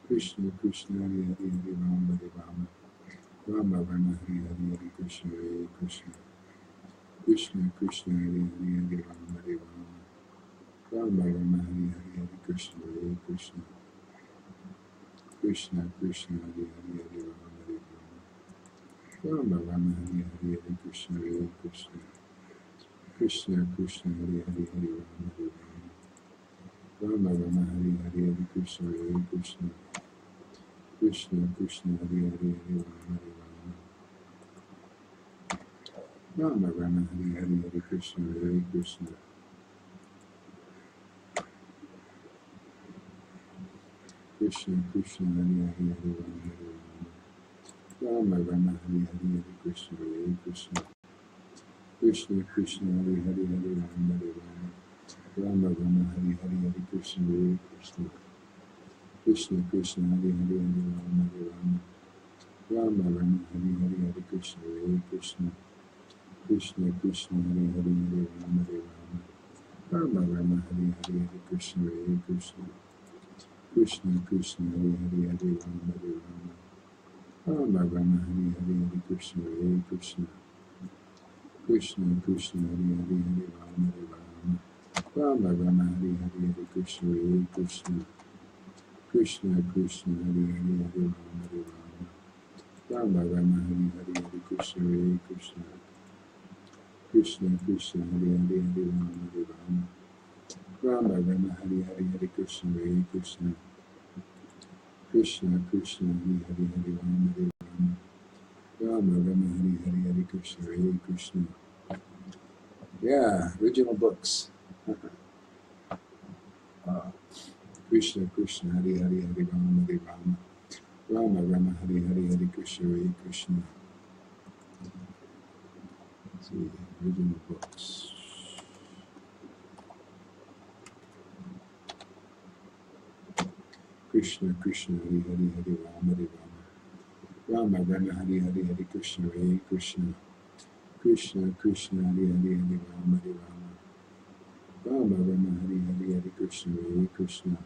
Krishna Krishna Hare Hare Hare Rama Hare Rama Rama Rama Hare Hare Hare Krishna Hare Krishna Krishna Krishna Hare Hare Hare Rama Hare Rama Rama Rama Hare Hare Hare Krishna Hare Krishna Krishna Krishna Hare Hare Hare Rama Hare Rama Rama Rama Hare Hare Hare Krishna Hare Krishna Krishna Krishna Hare Hare Hare Rama Hare Rama Rama Rama Hare Hare Hare Krishna Hare Krishna Krishna Krishna Hare Hare Hare Rama Hare Rama Rama Hare Hare Hare Krishna Hare Krishna Krishna Krishna Hare Hare Hare Rama Hare Rama Rama Hare Hare Hare Krishna Hare Krishna Krishna Krishna Hare Hare Hare Rama Hare Rama Rama Rama Hare Hare Hare Krishna Hare Krishna Krishna Krishna Hare Hare Hare Rama Hare Rama Rama Rama Hare Hare Hare Krishna Hare Krishna Krishna Krishna Hare Hare Hare Rama Hare Rama Rama Rama Hare Hare Hare Krishna Hare Krishna Krishna Krishna Hare Hare Hare Rama Hare Rama Rama Rama Hare Hare Hare Krishna Hare Krishna Krishna Krishna Hare Hare Hare Rama Hare Rama Rama Rama Hare Hare Hare Krishna Hare Krishna Krishna Krishna Hare Hare Hare Rama Hare Rama Rama Rama Hare Hare Hare Krishna Hare Krishna Krishna Krishna Hare Hare Hare Rama Hare Rama Rama Rama Hare Hare Hare Krishna Hare Krishna Krishna Krishna Hare Hare Hare Rama Hare Rama Rama Rama Hare Hare Hare Krishna Hare Krishna. Yeah, original books. Krishna Krishna Hare Hare Hare Rama Hare Rama Rama Rama Hare Hare Hare Krishna Hare Krishna. Let's see, original books. Krishna Krishna Hare Hare Hare Rama Hare Rama Rama Rama Hare Hare Hare Krishna Hare Krishna Krishna Krishna Hare Hare Hare Rama Hare Rama Rama Rama Hare Hare Hare Krishna Hare Krishna.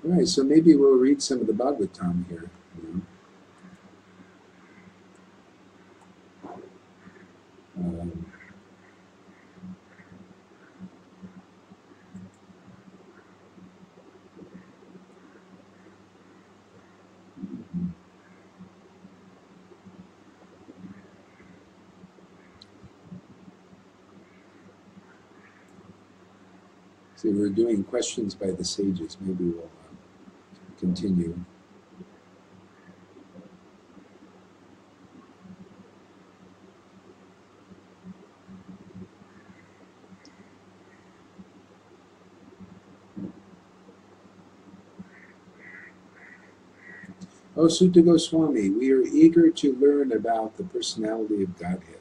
All right, so maybe we'll read some of the Bhagavatam here. So we're doing questions by the sages. Maybe we'll continue. Oh, Sutta Goswami, we are eager to learn about the personality of Godhead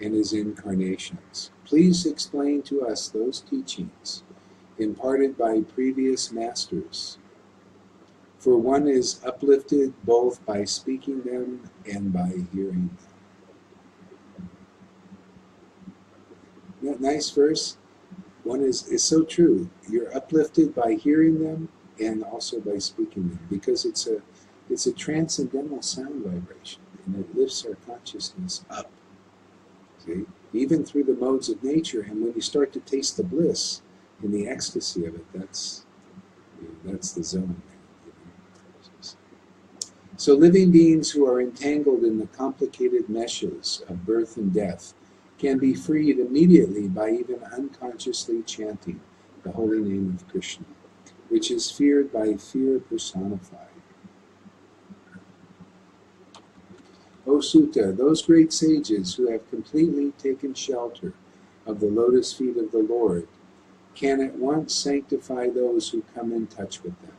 and his incarnations. Please explain to us those teachings imparted by previous masters. For one is uplifted both by speaking them and by hearing them. Nice verse. One is so true. You're uplifted by hearing them and also by speaking them, because it's a transcendental sound vibration, and it lifts our consciousness up. See, even through the modes of nature, and when you start to taste the bliss and the ecstasy of it, that's the zone. So living beings who are entangled in the complicated meshes of birth and death can be freed immediately by even unconsciously chanting the holy name of Krishna, which is feared by fear personified. O Sutta, those great sages who have completely taken shelter of the lotus feet of the Lord can at once sanctify those who come in touch with them,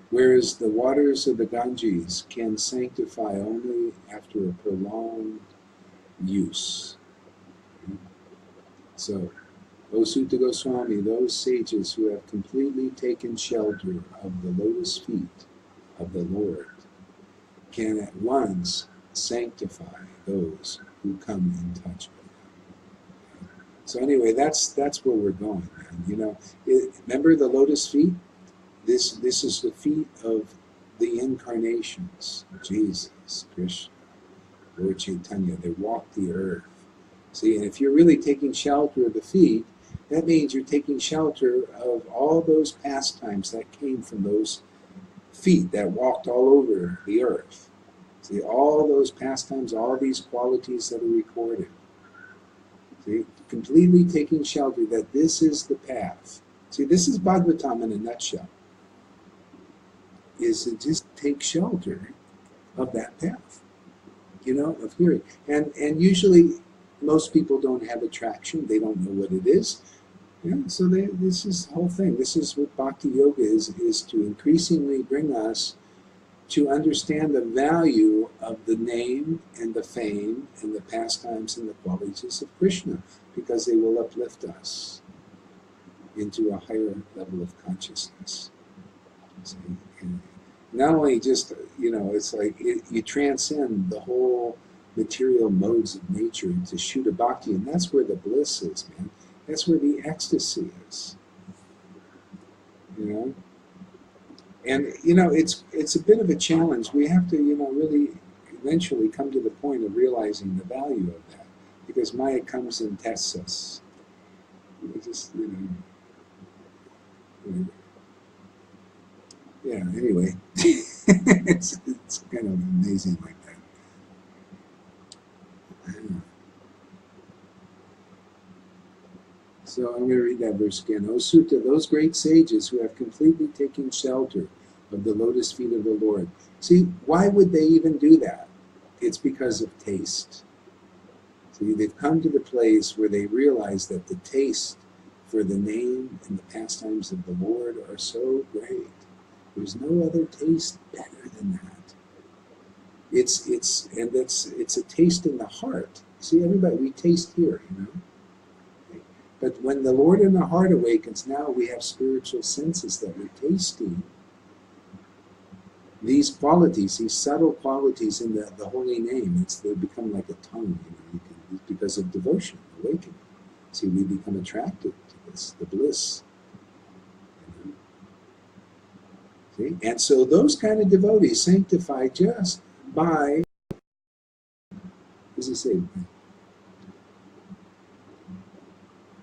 whereas the waters of the Ganges can sanctify only after a prolonged use. So, O Sutta Goswami, those sages who have completely taken shelter of the lotus feet of the Lord can at once sanctify those who come in touch with them. So anyway, that's where we're going, man. You know, remember the lotus feet? This is the feet of the incarnations. Jesus, Krishna, Lord Chaitanya. They walk the earth. See, and if you're really taking shelter of the feet, that means you're taking shelter of all those pastimes that came from those feet that walked all over the earth. See, all those pastimes, all these qualities that are recorded. See, completely taking shelter that this is the path. See, this is Bhagavatam in a nutshell. Is to just take shelter of that path, you know, of hearing. And usually most people don't have attraction. They don't know what it is. Yeah, so this is the whole thing. This is what Bhakti Yoga is to increasingly bring us to understand the value of the name and the fame and the pastimes and the qualities of Krishna, because they will uplift us into a higher level of consciousness. See? And not only just, you know, it's like you transcend the whole material modes of nature into Shuddha Bhakti, and that's where the bliss is, man. That's where the ecstasy is, you know. And, you know, it's a bit of a challenge. We have to, you know, really eventually come to the point of realizing the value of that, because Maya comes and tests us. We just, you know, yeah, anyway, it's kind of amazing like that. So I'm going to read that verse again. O Sutta, those great sages who have completely taken shelter of the lotus feet of the Lord. See, why would they even do that? It's because of taste. See, they've come to the place where they realize that the taste for the name and the pastimes of the Lord are so great. There's no other taste better than that. It's a taste in the heart. See, everybody, we taste here, you know. But when the Lord in the heart awakens, now we have spiritual senses that we're tasting these qualities, these subtle qualities in the holy name. They become like a tongue, you know, because of devotion, awakening. See, we become attracted to this, the bliss. You know? See? And so those kind of devotees sanctify just by, what does he say?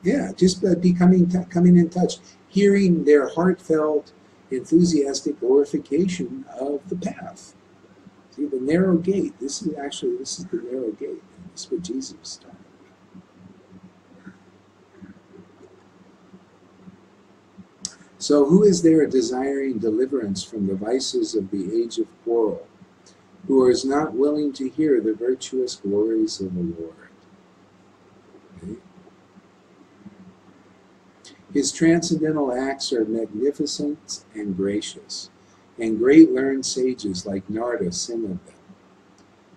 Yeah, just by coming in touch, hearing their heartfelt, enthusiastic glorification of the path. See, the narrow gate. This is the narrow gate. This is what Jesus was talking about. So who is there desiring deliverance from the vices of the age of quarrel, who is not willing to hear the virtuous glories of the Lord? Okay. His transcendental acts are magnificent and gracious, and great learned sages like Narada sing of them.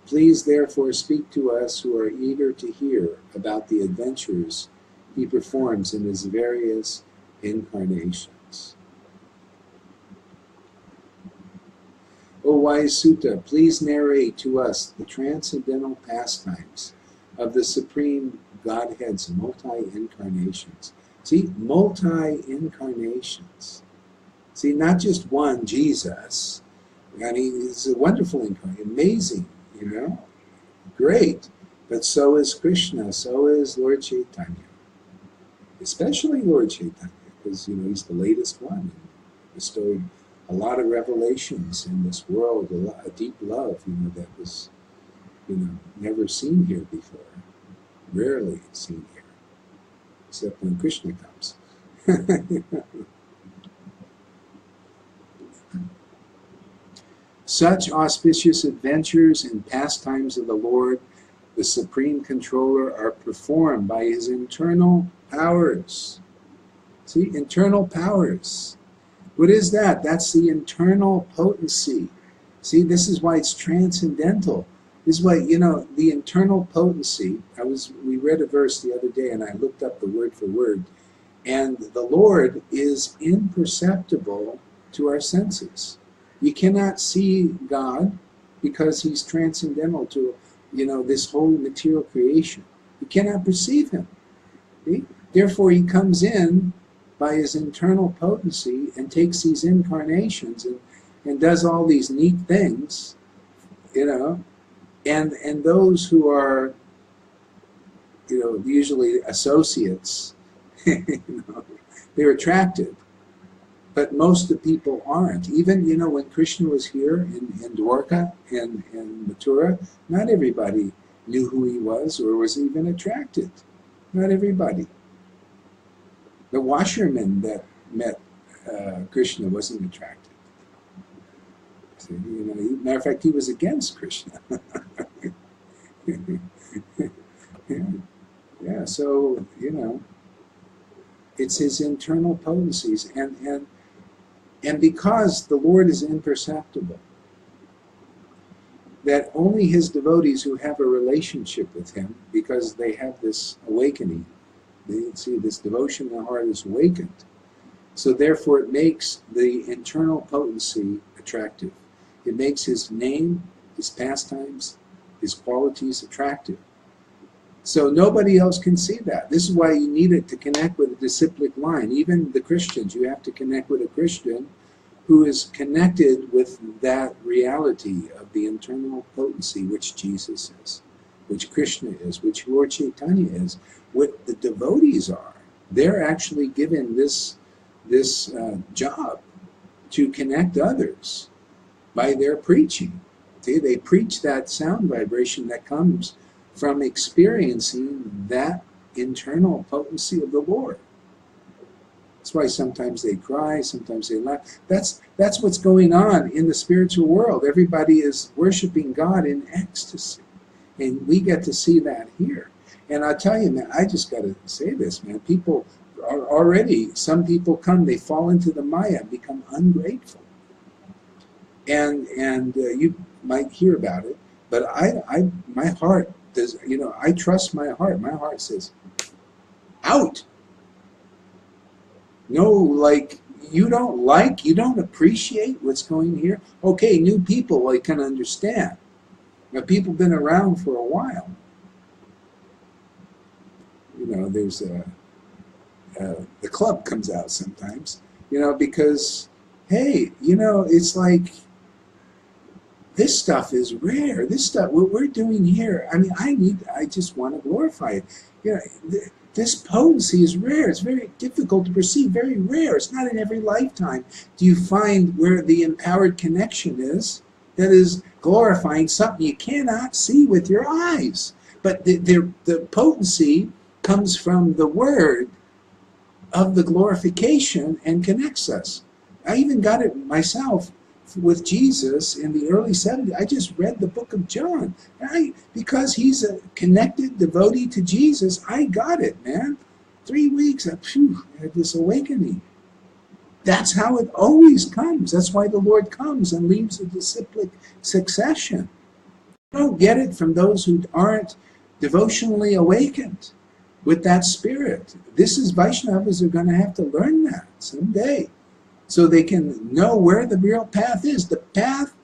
Please therefore speak to us who are eager to hear about the adventures he performs in his various incarnations. O wise Sutta, please narrate to us the transcendental pastimes of the Supreme Godhead's multi-incarnations. See, multi-incarnations. See, not just one, Jesus. I mean, it's a wonderful incarnation, amazing, you know, great. But so is Krishna, so is Lord Chaitanya. Especially Lord Chaitanya, because, you know, he's the latest one. And bestowed a lot of revelations in this world, a deep love, you know, that was, you know, never seen here before. Rarely seen here. Except when Krishna comes. Such auspicious adventures and pastimes of the Lord, the Supreme Controller, are performed by his internal powers. See, internal powers. What is that? That's the internal potency. See, this is why it's transcendental. This is why, you know, the internal potency, we read a verse the other day and I looked up the word for word, and the Lord is imperceptible to our senses. You cannot see God because he's transcendental to, you know, this whole material creation. You cannot perceive him. See? Therefore, he comes in by his internal potency and takes these incarnations and does all these neat things, you know, and those who are, you know, usually associates, you know, they're attracted. But most of the people aren't. Even, you know, when Krishna was here in Dwarka and Mathura, not everybody knew who he was or was even attracted. Not everybody. The washerman that met Krishna wasn't attracted. So, you know, matter of fact, he was against Krishna. Yeah, so, you know, it's his internal potencies. And because the Lord is imperceptible, that only his devotees who have a relationship with him, because they have this awakening, they see this devotion in their heart is awakened. So therefore it makes the internal potency attractive. It makes his name, his pastimes, his qualities attractive. So nobody else can see that. This is why you need it to connect with a disciplic line. Even the Christians, you have to connect with a Christian who is connected with that reality of the internal potency which Jesus is, which Krishna is, which Lord Chaitanya is, what the devotees are. They're actually given this job to connect others by their preaching. See, they preach that sound vibration that comes from experiencing that internal potency of the Lord. That's why sometimes they cry, sometimes they laugh. That's what's going on in the spiritual world. Everybody is worshiping God in ecstasy. And we get to see that here. And I tell you, man, I just got to say this, man. People are already, some people come, they fall into the Maya and become ungrateful. And you might hear about it, but my heart does, you know, I trust my heart. My heart says, out. No, like, you don't appreciate what's going here. Okay, new people I can understand. Now, people have been around for a while. You know, there's the club comes out sometimes, you know, because, hey, you know, it's like, this stuff is rare. This stuff, what we're doing here, I mean, I just want to glorify it. You know, this potency is rare. It's very difficult to perceive, very rare. It's not in every lifetime do you find where the empowered connection is that is glorifying something you cannot see with your eyes. But the potency comes from the word of the glorification and connects us. I even got it myself with Jesus in the early 70s. I just read the book of John. Because he's a connected devotee to Jesus, I got it, man. 3 weeks, I had this awakening. That's how it always comes. That's why the Lord comes and leaves a disciplic succession. You don't get it from those who aren't devotionally awakened with that spirit. This is Vaishnavas are going to have to learn that someday, so they can know where the real path is. The path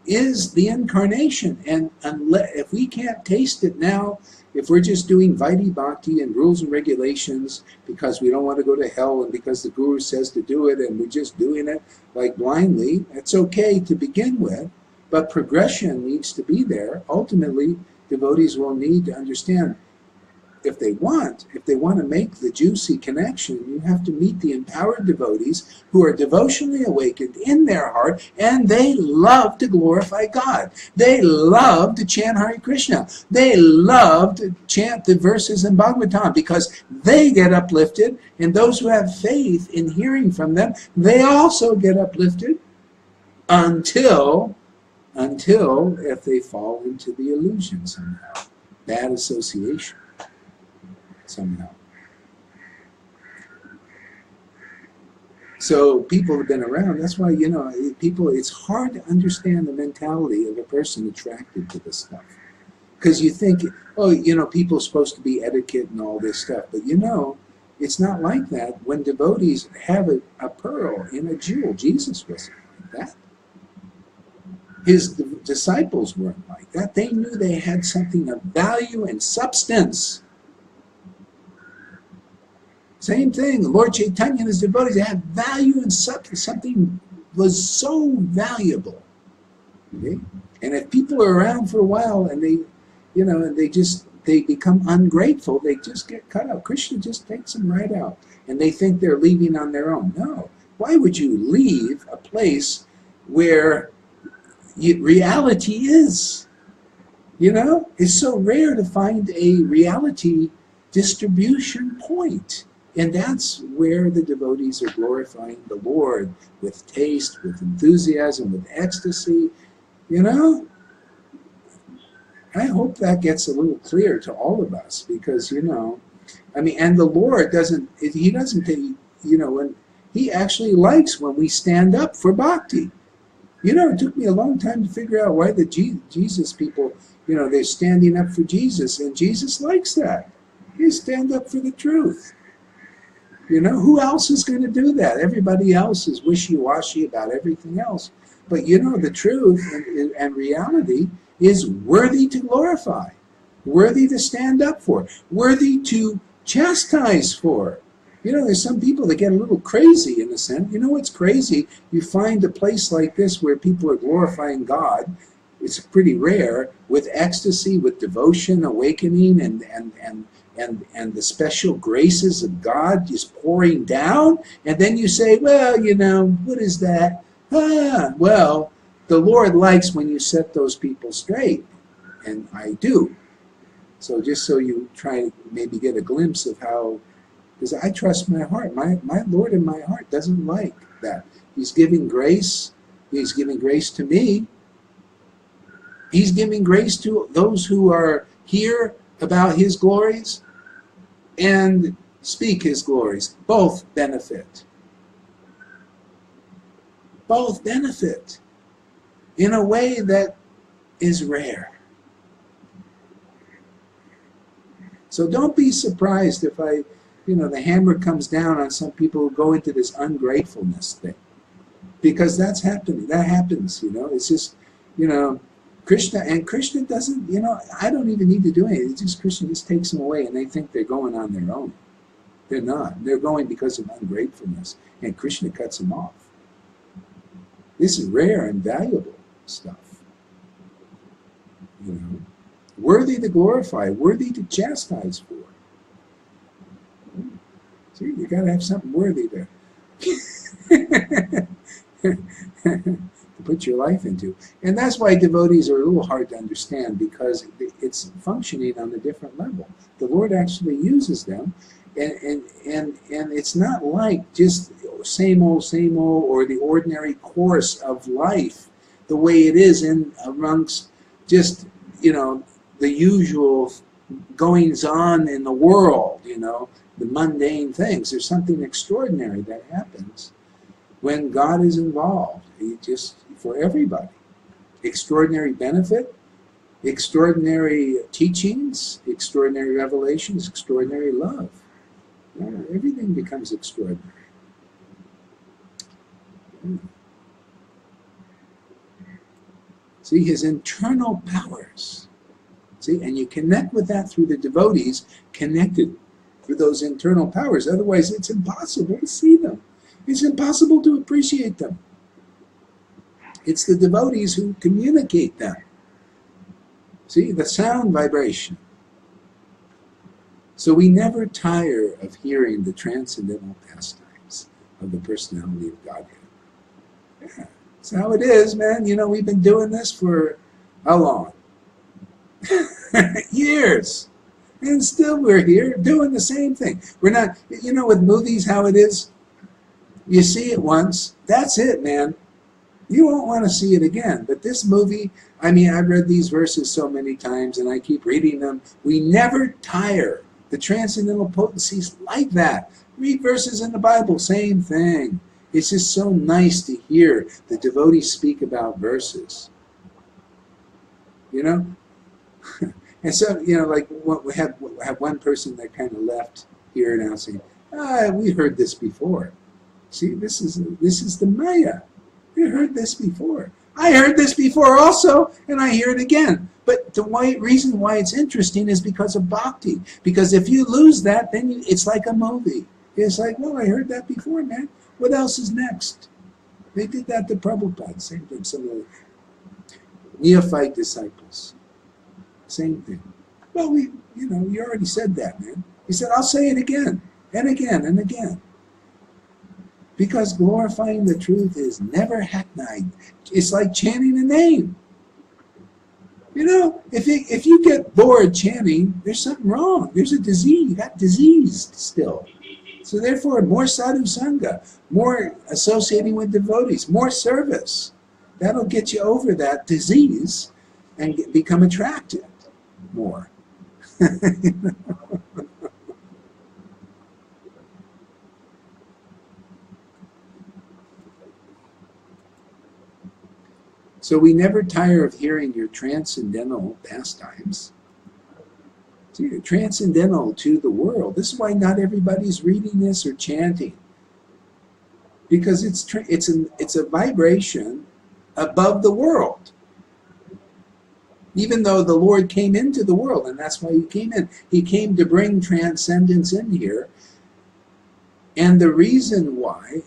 is the incarnation, and if we can't taste it now, if we're just doing Vaidhi Bhakti and rules and regulations because we don't want to go to hell and because the Guru says to do it and we're just doing it like blindly, it's okay to begin with, but progression needs to be there. Ultimately, devotees will need to understand, if they want to make the juicy connection, you have to meet the empowered devotees who are devotionally awakened in their heart, and they love to glorify God. They love to chant Hare Krishna. They love to chant the verses in Bhagavatam because they get uplifted, and those who have faith in hearing from them, they also get uplifted until if they fall into the illusion somehow, bad association. Somehow. So people have been around. That's why, you know, it's hard to understand the mentality of a person attracted to this stuff. Because you think, oh, you know, people are supposed to be etiquette and all this stuff. But, you know, it's not like that when devotees have a pearl in a jewel. Jesus wasn't like that. His disciples weren't like that. They knew they had something of value and substance. Same thing. Lord Chaitanya and his devotees, they had value in something was so valuable. Okay? And if people are around for a while and they, and they become ungrateful, they just get cut out. Krishna just takes them right out. And they think they're leaving on their own. No. Why would you leave a place where reality is? It's so rare to find a reality distribution point. And that's where the devotees are glorifying the Lord with taste, with enthusiasm, with ecstasy. I hope that gets a little clear to all of us because, and the Lord doesn't when he actually likes when we stand up for bhakti. It took me a long time to figure out why the Jesus people, they're standing up for Jesus, and Jesus likes that. You stand up for the truth. Who else is going to do that? Everybody else is wishy-washy about everything else. But the truth and reality is worthy to glorify, worthy to stand up for, worthy to chastise for. There's some people that get a little crazy in a sense. What's crazy? You find a place like this where people are glorifying God. It's pretty rare, with ecstasy, with devotion, awakening, and the special graces of God just pouring down. And then you say, well, what is that? Well, the Lord likes when you set those people straight. And I do. So just so you try to maybe get a glimpse of how, because I trust my heart. My Lord in my heart doesn't like that. He's giving grace. He's giving grace to me. He's giving grace to those who are here about his glories and speak his glories. Both benefit. Both benefit in a way that is rare. So don't be surprised if the hammer comes down on some people who go into this ungratefulness thing. Because that's happening. That happens, It's just, Krishna doesn't, I don't even need to do anything. It's just Krishna just takes them away and they think they're going on their own. They're not. They're going because of ungratefulness. And Krishna cuts them off. This is rare and valuable stuff. Worthy to glorify, worthy to chastise for. See, you got to have something worthy to put your life into. And that's why devotees are a little hard to understand, because it's functioning on a different level. The Lord actually uses them, and it's not like just same old, or the ordinary course of life, the way it is amongst just, the usual goings on in the world, the mundane things. There's something extraordinary that happens when God is involved. Just for everybody. Extraordinary benefit, extraordinary teachings, extraordinary revelations, extraordinary love. Everything becomes extraordinary. See, his internal powers. See, and you connect with that through the devotees connected through those internal powers. Otherwise, it's impossible to see them. It's impossible to appreciate them. It's the devotees who communicate them. See, the sound vibration. So we never tire of hearing the transcendental pastimes of the personality of Godhead. Yeah, that's how it is, man. We've been doing this for how long? Years. And still we're here doing the same thing. We're not, with movies, how it is, you see it once, that's it, man. You won't want to see it again. But this movie, I've read these verses so many times and I keep reading them. We never tire. The transcendental potencies like that. Read verses in the Bible, same thing. It's just so nice to hear the devotees speak about verses. And so, like we have one person that kind of left here now saying, we heard this before. See, this is the Maya. We heard this before. I heard this before also, and I hear it again. But the reason why it's interesting is because of bhakti. Because if you lose that, then it's like a movie. It's like, well, I heard that before, man. What else is next? They did that to Prabhupada. Same thing. Some of the neophyte disciples. Same thing. Well, you already said that, man. He said, I'll say it again and again and again. Because glorifying the truth is never hackneyed. It's like chanting a name. If you get bored chanting, there's something wrong. There's a disease. You got diseased still. So therefore, more sadhu sangha, more associating with devotees, more service. That'll get you over that disease and become attracted more. So we never tire of hearing your transcendental pastimes. So you're transcendental to the world. This is why not everybody's reading this or chanting. Because it's a vibration above the world. Even though the Lord came into the world, and that's why he came in. He came to bring transcendence in here. And the reason why,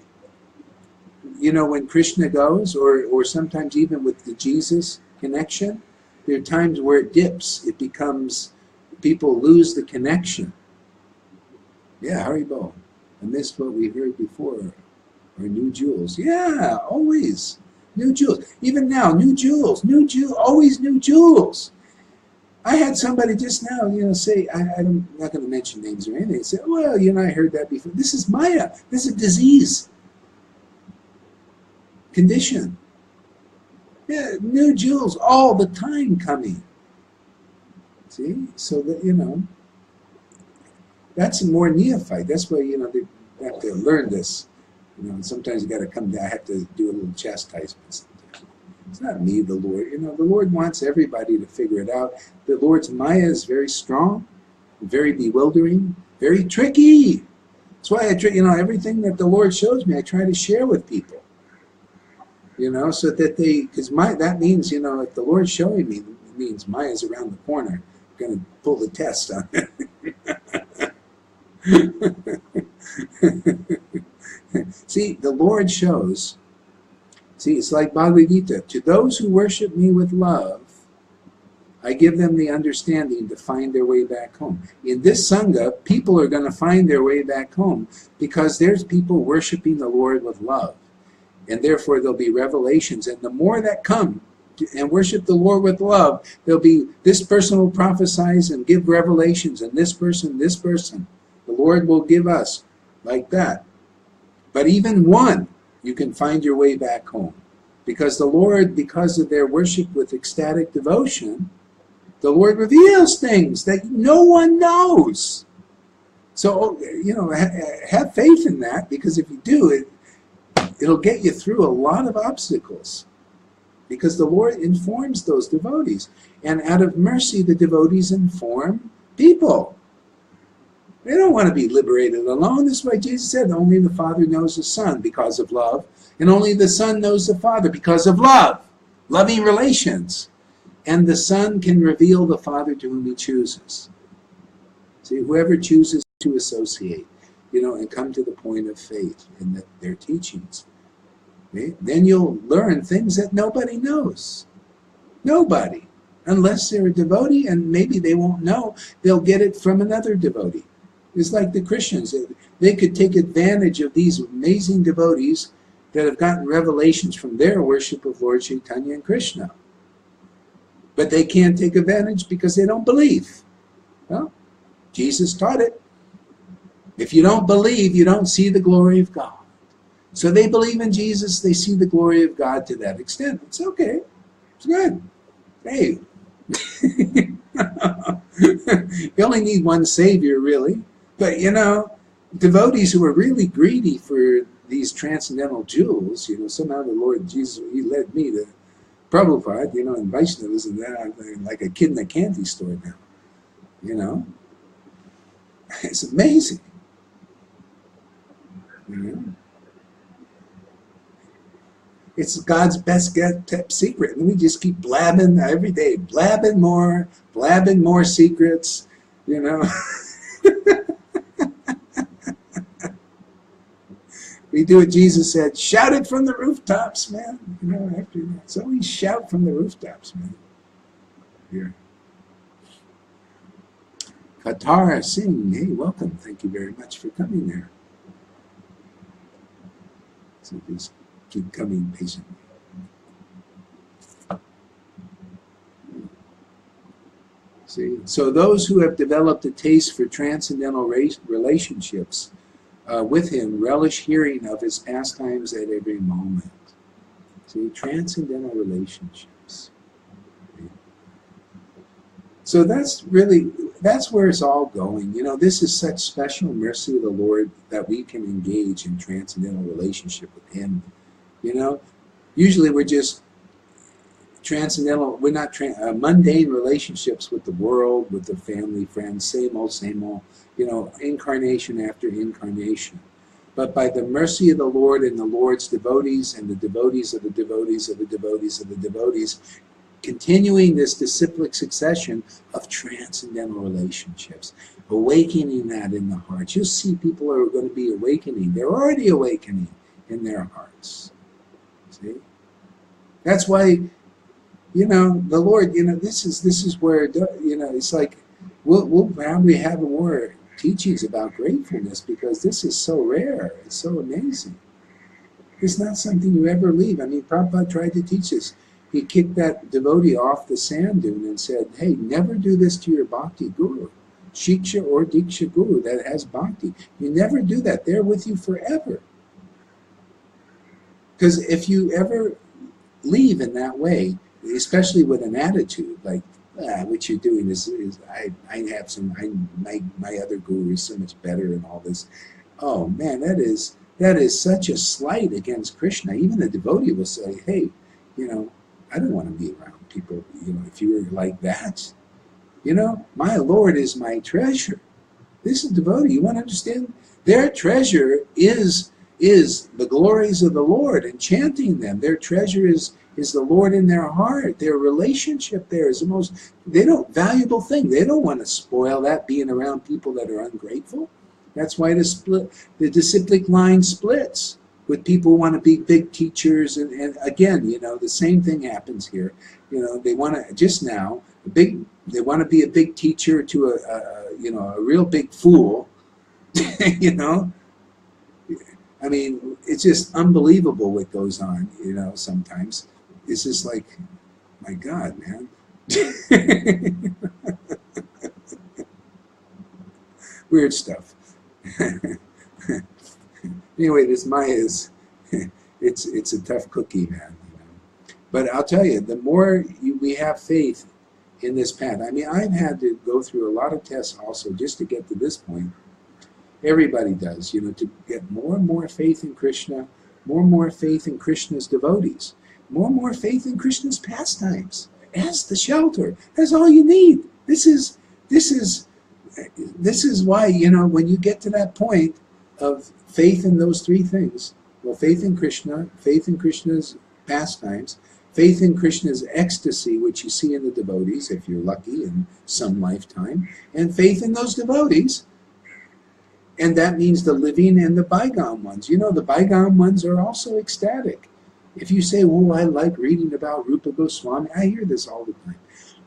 when Krishna goes, or sometimes even with the Jesus connection, there are times where it dips. It becomes, people lose the connection. Yeah, Haribo. I missed what we heard before. Or new jewels. Yeah, always. New jewels. Even now, new jewels, always new jewels. I had somebody just now, say, I'm not going to mention names or anything, say, well, I heard that before. This is Maya. This is a disease. Condition. Yeah, new jewels all the time coming. See? So that, that's more neophyte. That's why, they have to learn this. Sometimes you got to come down. I have to do a little chastisement sometimes. It's not me, the Lord. The Lord wants everybody to figure it out. The Lord's Maya is very strong, very bewildering, very tricky. That's why everything that the Lord shows me, I try to share with people. So that because that means, if the Lord's showing me, it means Maya's around the corner. I'm going to pull the test on it. See, the Lord shows, it's like Bhagavad Gita, to those who worship me with love, I give them the understanding to find their way back home. In this Sangha, people are going to find their way back home because there's people worshiping the Lord with love. And therefore there'll be revelations. And the more that come and worship the Lord with love, there'll be, this person will prophesize and give revelations, and this person. The Lord will give us like that. But even one, you can find your way back home. Because the Lord, because of their worship with ecstatic devotion, the Lord reveals things that no one knows. So, have faith in that, because if you do, it'll get you through a lot of obstacles. Because the Lord informs those devotees. And out of mercy, the devotees inform people. They don't want to be liberated alone. This is why Jesus said, only the Father knows the Son because of love, and only the Son knows the Father because of love, loving relations. And the Son can reveal the Father to whom he chooses. See, whoever chooses to associate, and come to the point of faith in their teachings, okay? Then you'll learn things that nobody knows. Nobody. Unless they're a devotee, and maybe they won't know, they'll get it from another devotee. It's like the Christians. They could take advantage of these amazing devotees that have gotten revelations from their worship of Lord Chaitanya and Krishna. But they can't take advantage because they don't believe. Well, Jesus taught it. If you don't believe, you don't see the glory of God. So they believe in Jesus, they see the glory of God to that extent. It's okay. It's good. Hey. You only need one Savior, really. But, devotees who are really greedy for these transcendental jewels, somehow the Lord Jesus, he led me to Prabhupada, and Vaishnavas, and then I'm like a kid in a candy store now. It's amazing. It's God's best kept secret. And we just keep blabbing every day, blabbing more secrets, We do what Jesus said, shout it from the rooftops, man. You know, after that. So we shout from the rooftops, man. Here. Katara Singh, hey, welcome. Thank you very much for coming there. So just keep coming patiently. See, so those who have developed a taste for transcendental relationships with him relish hearing of his pastimes at every moment. See, transcendental relationships. So that's where it's all going. You know, this is such special mercy of the Lord that we can engage in transcendental relationship with him. You know, usually we're just transcendental, we're not mundane relationships with the world, with the family, friends, same old, you know, incarnation after incarnation. But by the mercy of the Lord and the Lord's devotees and the devotees of the devotees of the devotees of the devotees, continuing this disciplic succession of transcendental relationships, awakening that in the hearts. You'll see people are going to be awakening. They're already awakening in their hearts. See? That's why, you know, the Lord, you know, this is where, you know, it's like we'll probably have more teachings about gratefulness because this is so rare. It's so amazing. It's not something you ever leave. I mean, Prabhupada tried to teach us. He kicked that devotee off the sand dune and said, hey, never do this to your bhakti guru, shiksha or diksha guru that has bhakti. You never do that. They're with you forever. Because if you ever leave in that way, especially with an attitude like, what you're doing is I have some, my other guru is so much better and all this. Oh man, that is such a slight against Krishna. Even the devotee will say, hey, you know, I don't want to be around people, you know, if you were like that. You know, my Lord is my treasure. This is devotee. You want to understand? Their treasure is the glories of the Lord and chanting them. Their treasure is the Lord in their heart. Their relationship there is the most valuable thing. They don't want to spoil that being around people that are ungrateful. That's why the disciplic line splits with people who want to be big teachers. And again, you know, the same thing happens here. You know, they want to, just now, they want to be a big teacher to a real big fool, you know. I mean, it's just unbelievable what goes on, you know, sometimes. It's just like, my God, man. Weird stuff. Anyway, this Maya is, it's a tough cookie, man. You know? But I'll tell you, the more we have faith in this path, I mean, I've had to go through a lot of tests also just to get to this point. Everybody does, you know, to get more and more faith in Krishna, more and more faith in Krishna's devotees, more and more faith in Krishna's pastimes as the shelter. That's all you need. This is why, you know, when you get to that point of faith in those three things, well, faith in Krishna, faith in Krishna's pastimes, faith in Krishna's ecstasy, which you see in the devotees, if you're lucky in some lifetime, and faith in those devotees. And that means the living and the bygone ones. You know, the bygone ones are also ecstatic. If you say, well, I like reading about Rupa Goswami, I hear this all the time.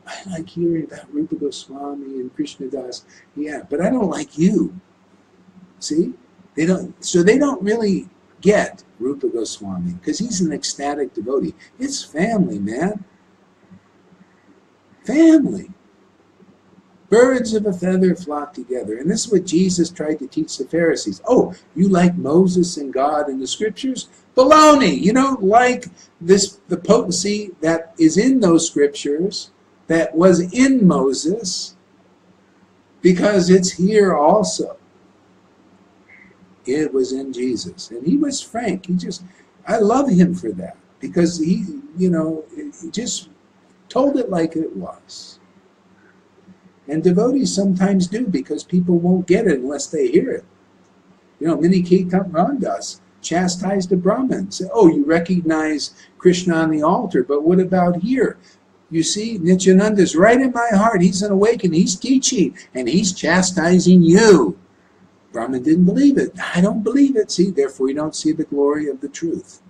I like hearing about Rupa Goswami and Krishna Das. Yeah, but I don't like you. See? They don't really get Rupa Goswami because he's an ecstatic devotee. It's family, man. Family. Birds of a feather flock together. And this is what Jesus tried to teach the Pharisees. Oh, you like Moses and God and the scriptures? Baloney! You don't like the potency that is in those scriptures, that was in Moses, because it's here also. It was in Jesus. And he was frank. I love him for that. Because he just told it like it was. And devotees sometimes do, because people won't get it unless they hear it. You know, Mini Kirtan Ramdas chastised the Brahmins. Said, oh, you recognize Krishna on the altar, but what about here? You see, Nityananda's right in my heart. He's an awakened. He's teaching, and he's chastising you. Brahman didn't believe it. I don't believe it. See, therefore you don't see the glory of the truth.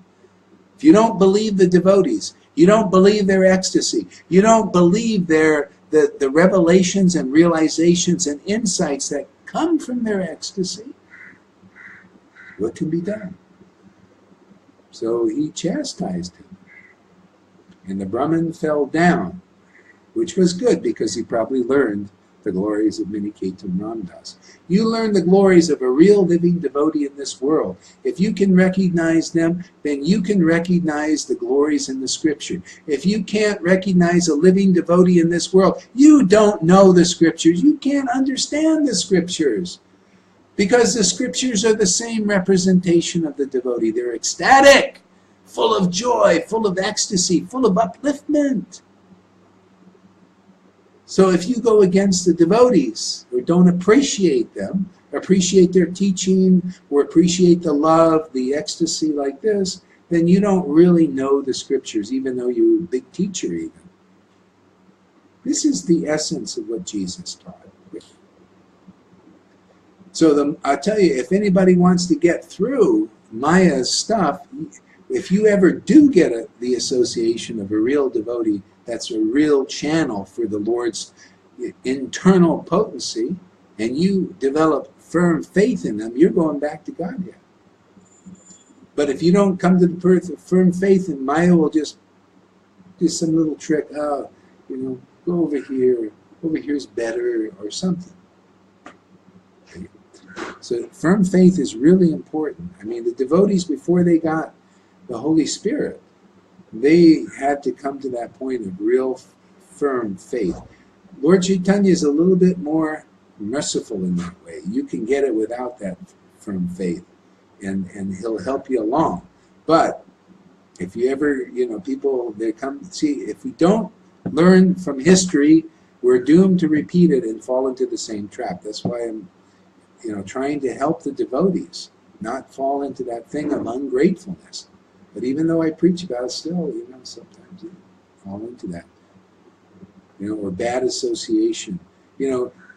If you don't believe the devotees, you don't believe their ecstasy, you don't believe the revelations and realizations and insights that come from their ecstasy, what can be done? So he chastised him. And the Brahmin fell down, which was good because he probably learned the glories of Miniketan Ramdas. You learn the glories of a real living devotee in this world. If you can recognize them, then you can recognize the glories in the scripture. If you can't recognize a living devotee in this world, you don't know the scriptures. You can't understand the scriptures. Because the scriptures are the same representation of the devotee. They're ecstatic, full of joy, full of ecstasy, full of upliftment. So if you go against the devotees, or don't appreciate them, appreciate their teaching, or appreciate the love, the ecstasy like this, then you don't really know the scriptures, even though you're a big teacher even. This is the essence of what Jesus taught. So I'll tell you, if anybody wants to get through Maya's stuff, if you ever do get the association of a real devotee, that's a real channel for the Lord's internal potency, and you develop firm faith in them, you're going back to Godhead. But if you don't come to the birth of firm faith, and Maya will just do some little trick, go over here's better, or something. So firm faith is really important. I mean, the devotees, before they got the Holy Spirit, they had to come to that point of real firm faith. Lord Chaitanya is a little bit more merciful in that way. You can get it without that firm faith, and he'll help you along. But if you ever, people, they come, see, if we don't learn from history, we're doomed to repeat it and fall into the same trap. That's why I'm trying to help the devotees not fall into that thing of ungratefulness. But even though I preach about it, still, sometimes you fall into that. Or bad association.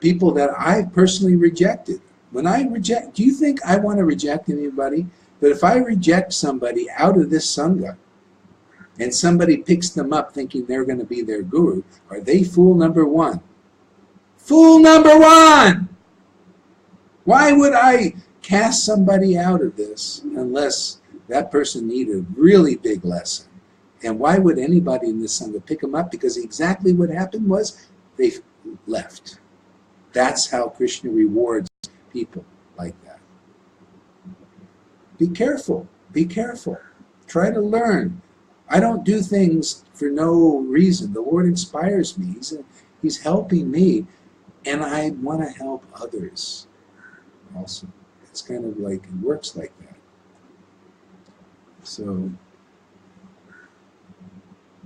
People that I've personally rejected. When I reject, do you think I want to reject anybody? But if I reject somebody out of this Sangha, and somebody picks them up thinking they're going to be their guru, are they fool number one? Fool number one! Why would I cast somebody out of this unless that person needed a really big lesson? And why would anybody in this Sangha pick them up? Because exactly what happened was they left. That's how Krishna rewards people like that. Be careful. Be careful. Try to learn. I don't do things for no reason. The Lord inspires me. He's helping me. And I want to help others also. It's kind of like, it works like that. So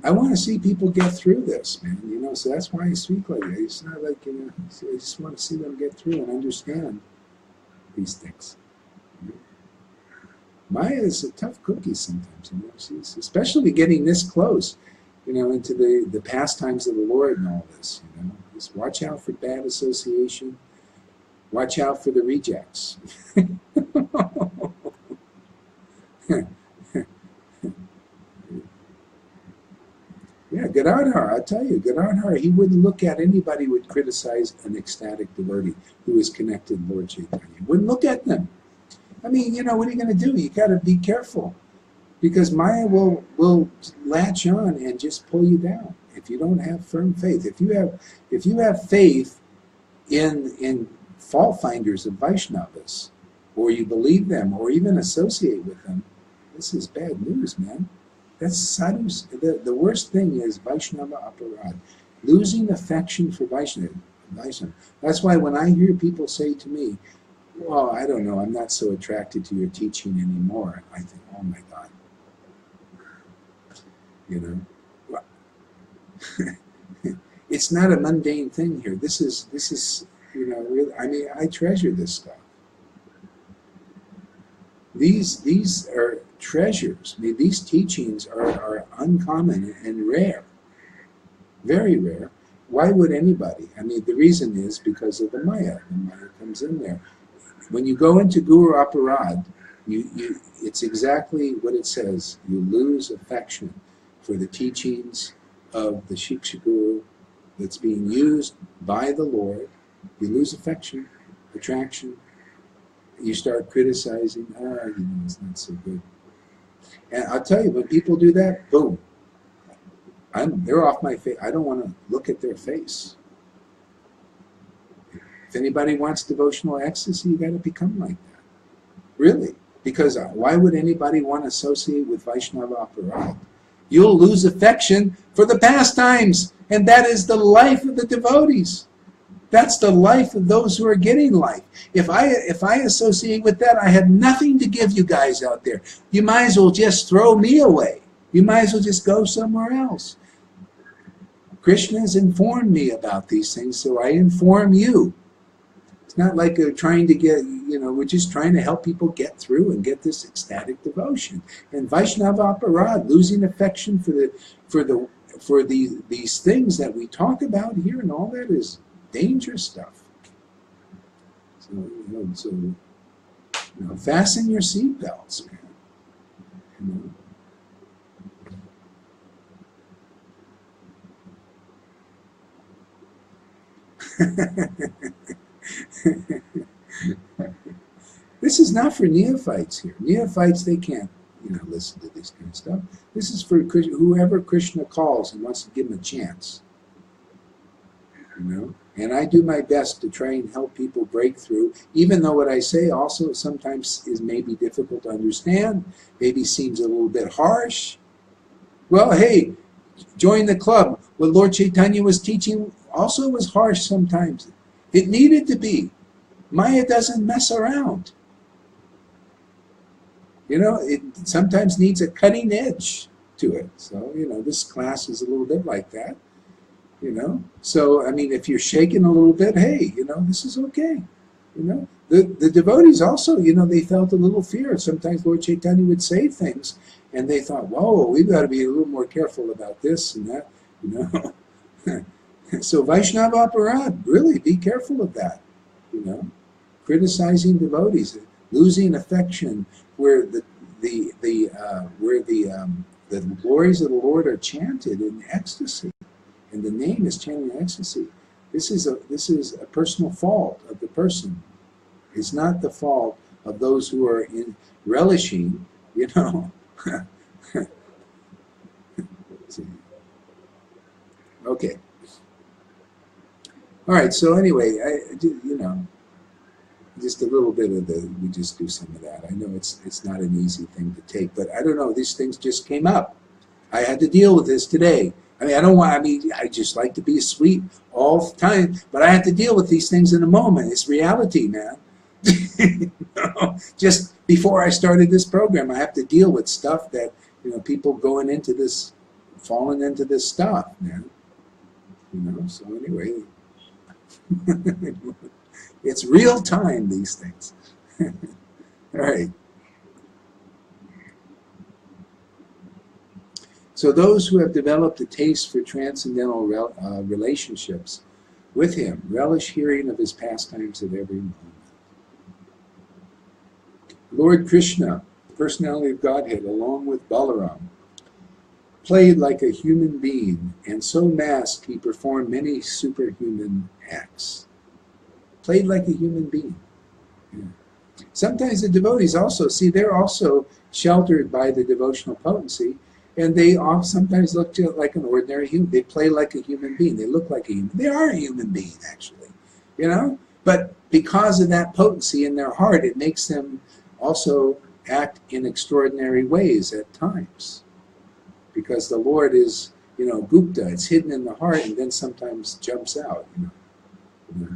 I want to see people get through this, man. So that's why I speak like that. It's not like, I just want to see them get through and understand these things. Maya is a tough cookie sometimes, She's, especially getting this close, into the pastimes of the Lord and all this, Just watch out for bad association. Watch out for the rejects. Yeah, Gaurahari, I'll tell you, Gaurahari, he wouldn't look at anybody who would criticize an ecstatic devotee who is connected to Lord Chaitanya. He wouldn't look at them. I mean, what are you going to do? You got to be careful, because Maya will latch on and just pull you down if you don't have firm faith. If you have faith in fault finders of Vaishnavas, or you believe them, or even associate with them, this is bad news, man. That's sadhus. The worst thing is Vaishnava aparad, losing affection for Vaishnava. That's why when I hear people say to me, well, I don't know, I'm not so attracted to your teaching anymore, I think, oh my God. It's not a mundane thing here. This is really, I mean, I treasure this stuff. These are treasures. I mean, these teachings are uncommon and rare, very rare. Why would anybody? I mean, the reason is because of the Maya. The Maya comes in there. when you go into Guru Aparad, it's exactly what it says. You lose affection for the teachings of the Shiksha Guru that's being used by the Lord. You lose affection, attraction. You start criticizing, it's not so good. And I'll tell you, when people do that, boom, they're off my face. I don't want to look at their face. If anybody wants devotional ecstasy, you got to become like that. Really. Because why would anybody want to associate with Vaishnava Aparad? You'll lose affection for the pastimes, and that is the life of the devotees. That's the life of those who are getting life. If I associate with that, I have nothing to give you guys out there. You might as well just throw me away. You might as well just go somewhere else. Krishna has informed me about these things, so I inform you. It's not like trying to get, we're just trying to help people get through and get this ecstatic devotion. And Vaishnava Aparad, losing affection for these things that we talk about here and all that is dangerous stuff. So fasten your seatbelts, man. This is not for neophytes here. Neophytes, they can't, listen to this kind of stuff. This is for whoever Krishna calls and wants to give them a chance. And I do my best to try and help people break through, even though what I say also sometimes is maybe difficult to understand, maybe seems a little bit harsh. Well, hey, join the club. What Lord Chaitanya was teaching also was harsh sometimes. It needed to be. Maya doesn't mess around. It sometimes needs a cutting edge to it. So, this class is a little bit like that. So, if you're shaking a little bit, hey, this is okay. The devotees also, they felt a little fear. Sometimes Lord Chaitanya would say things, and they thought, whoa, we've got to be a little more careful about this and that, So Vaishnava Aparad, really be careful of that, criticizing devotees, losing affection where the glories of the Lord are chanted in ecstasy, and the name is chanted in ecstasy. This is a personal fault of the person. It's not the fault of those who are relishing, Okay. All right. So anyway, just a little bit of we just do some of that. I know it's not an easy thing to take, but I don't know. These things just came up. I had to deal with this today. I just like to be sweet all the time, but I have to deal with these things in a moment. It's reality, man. Just before I started this program, I have to deal with stuff that, people going into this, falling into this stuff, man. So anyway, it's real time, these things. All right. So those who have developed a taste for transcendental relationships with him relish hearing of his pastimes at every moment. Lord Krishna, personality of Godhead, along with Balaram, played like a human being, and so masked he performed many superhuman acts. Played like a human being. Yeah. Sometimes the devotees also, they're also sheltered by the devotional potency, and they sometimes look like an ordinary human. They play like a human being. They look like a human. They are a human being, actually. But because of that potency in their heart, it makes them also act in extraordinary ways at times. Because the Lord is, Gupta. It's hidden in the heart, and then sometimes jumps out.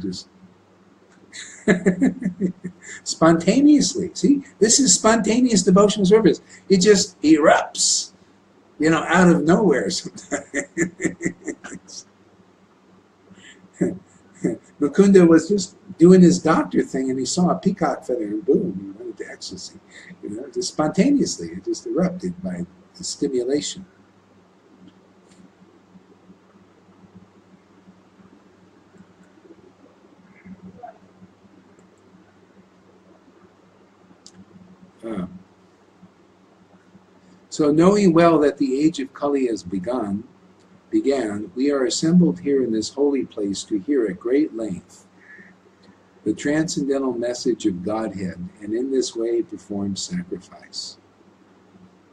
Just spontaneously. See, this is spontaneous devotional service. It just erupts. Out of nowhere sometimes. Mukunda was just doing his doctor thing, and he saw a peacock feather, and boom, he went into ecstasy. Just spontaneously, it just erupted by the stimulation. So knowing well that the age of Kali has began, we are assembled here in this holy place to hear at great length the transcendental message of Godhead, and in this way perform sacrifice.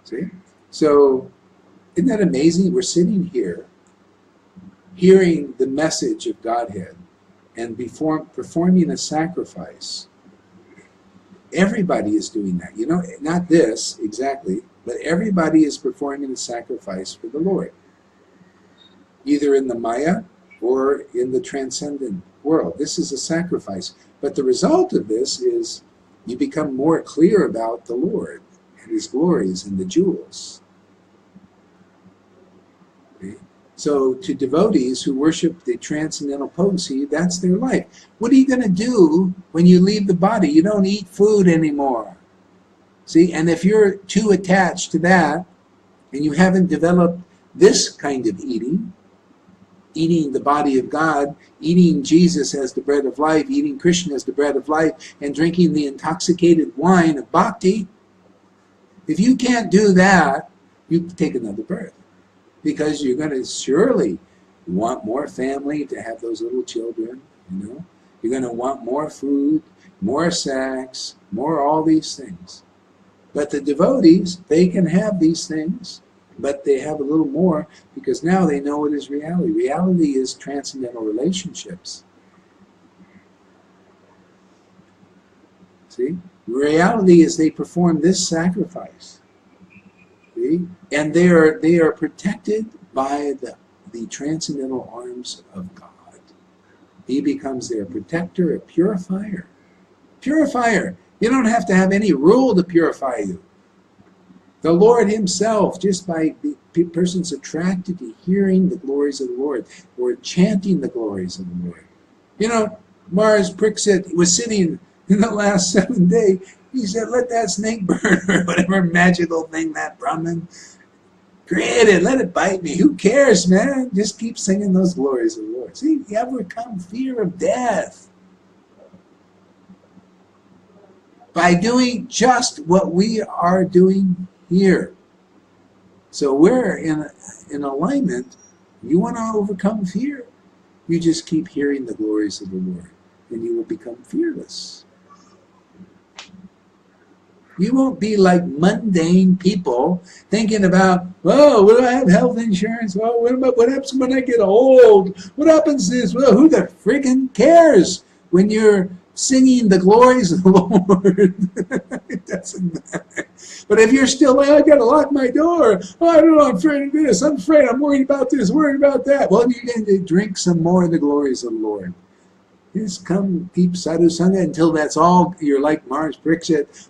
See? So, isn't that amazing? We're sitting here, hearing the message of Godhead, and performing a sacrifice. Everybody is doing that. You know, not this exactly, but everybody is performing a sacrifice for the Lord, either in the Maya or in the transcendent world. This is a sacrifice. But the result of this is you become more clear about the Lord and His glories and the jewels. Okay? So to devotees who worship the transcendental potency, that's their life. What are you going to do when you leave the body? You don't eat food anymore. See, and if you're too attached to that, and you haven't developed this kind of eating the body of God, eating Jesus as the bread of life, eating Krishna as the bread of life, and drinking the intoxicated wine of bhakti, if you can't do that, you take another birth. Because you're going to surely want more family to have those little children, you know. You're going to want more food, more sex, more all these things. But the devotees, they can have these things, but they have a little more because now they know what is reality. Reality is transcendental relationships. See? Reality is they perform this sacrifice. See? And they are protected by the transcendental arms of God. He becomes their protector, a purifier. Purifier. You don't have to have any rule to purify you. The Lord Himself, just by the persons attracted to hearing the glories of the Lord, or chanting the glories of the Lord. You know, Mars Prixit was sitting in the last 7 days. He said, let that snake burn, or whatever magical thing that Brahmin created. Let it bite me. Who cares, man? Just keep singing those glories of the Lord. See, you overcome fear of death by doing just what we are doing here. So we're in alignment. You want to overcome fear? You just keep hearing the glories of the Lord, and you will become fearless. You won't be like mundane people thinking about, oh, will I have health insurance? Oh, what happens when I get old? What happens to this? Well, who the friggin' cares when you're singing the glories of the Lord? It doesn't matter. But if you're still like, I gotta lock my door. Oh, I don't know, I'm afraid of this. I'm afraid. I'm worried about this, worried about that. Well, you're going to drink some more of the glories of the Lord. Just come keep sadhu sangha until that's all. You're like Mars Prixit.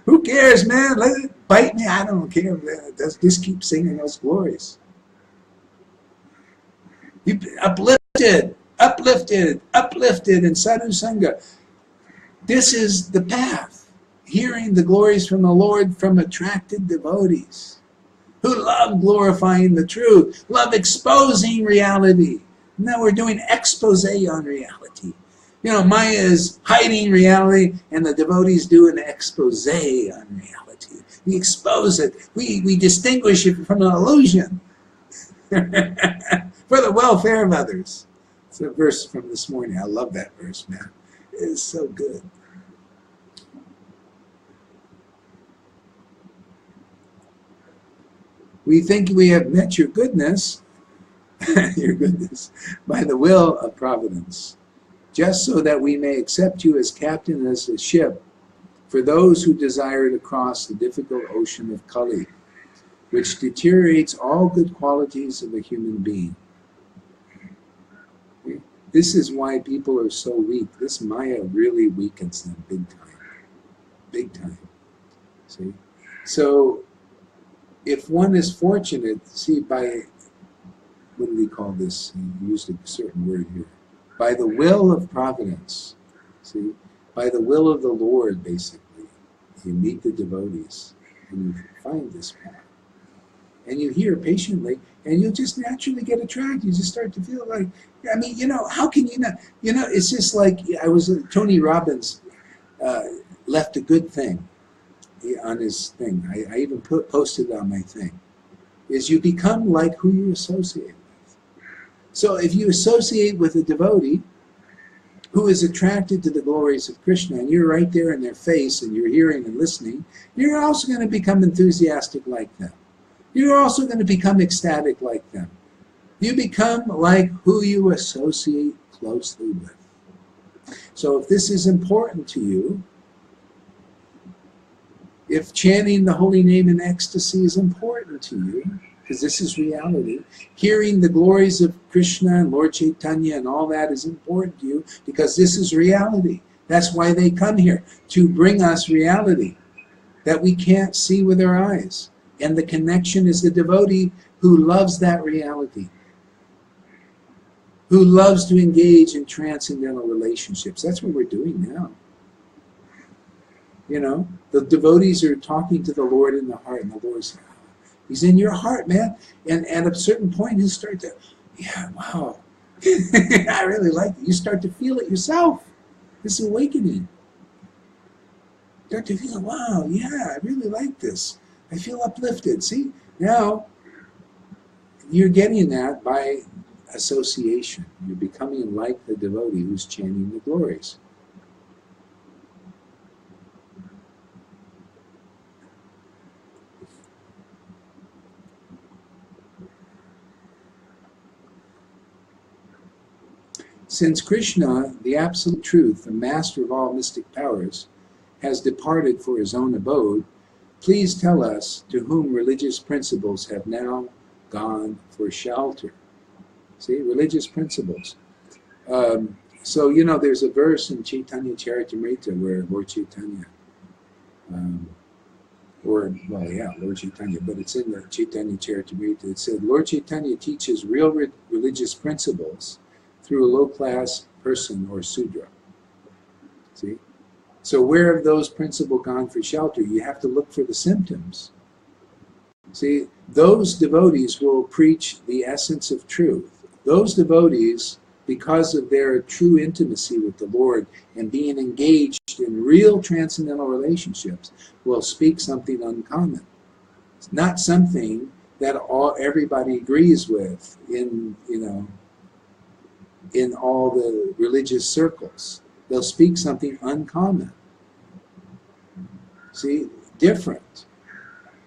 Who cares, man? Let it bite me. I don't care. Just keep singing those glories. You uplifted in sadhu sangha. This is the path. Hearing the glories from the Lord from attracted devotees who love glorifying the truth, love exposing reality. Now we're doing expose on reality. You know, Maya is hiding reality, and the devotees do an expose on reality. We expose it. We distinguish it from an illusion for the welfare of others. It's a verse from this morning. I love that verse, man. It is so good. We think we have met your goodness, by the will of providence, just so that we may accept you as captain of the ship for those who desire to cross the difficult ocean of Kali, which deteriorates all good qualities of a human being. This is why people are so weak. This Maya really weakens them big time. Big time. See? So, if one is fortunate, see, by, what do we call this? He used a certain word here. By the will of providence. See? By the will of the Lord, basically. You meet the devotees, and you find this path. And you hear patiently, and you'll just naturally get attracted. You just start to feel like, I mean, you know, how can you not? You know, it's just like, Tony Robbins left a good thing. on his thing. I even posted it on my thing. Is you become like who you associate with. So if you associate with a devotee who is attracted to the glories of Krishna, and you're right there in their face, and you're hearing and listening, you're also going to become enthusiastic like them. You're also going to become ecstatic like them. You become like who you associate closely with. So if this is important to you, if chanting the holy name in ecstasy is important to you, because this is reality, hearing the glories of Krishna and Lord Chaitanya and all that is important to you, because this is reality. That's why they come here, to bring us reality that we can't see with our eyes. And the connection is the devotee who loves that reality, who loves to engage in transcendental relationships. That's what we're doing now. You know, the devotees are talking to the Lord in the heart, and the Lord's saying, He's in your heart, man. And at a certain point, He'll start to, yeah, wow. I really like it. You start to feel it yourself. This awakening. Start to feel, wow, yeah, I really like this. I feel uplifted. See, now you're getting that by association. You're becoming like the devotee who's chanting the glories. Since Krishna, the absolute truth, the master of all mystic powers, has departed for his own abode, please tell us to whom religious principles have now gone for shelter. See, religious principles. So, you know, there's a verse in Chaitanya Charitamrita where Lord Chaitanya, Lord Chaitanya, but it's in the Chaitanya Charitamrita. It said, Lord Chaitanya teaches real religious principles through a low-class person or Sudra. See? So where have those principles gone for shelter? You have to look for the symptoms. See, those devotees will preach the essence of truth. Those devotees, because of their true intimacy with the Lord and being engaged in real transcendental relationships, will speak something uncommon. It's not something that everybody agrees with in all the religious circles. They'll speak something uncommon. See, different.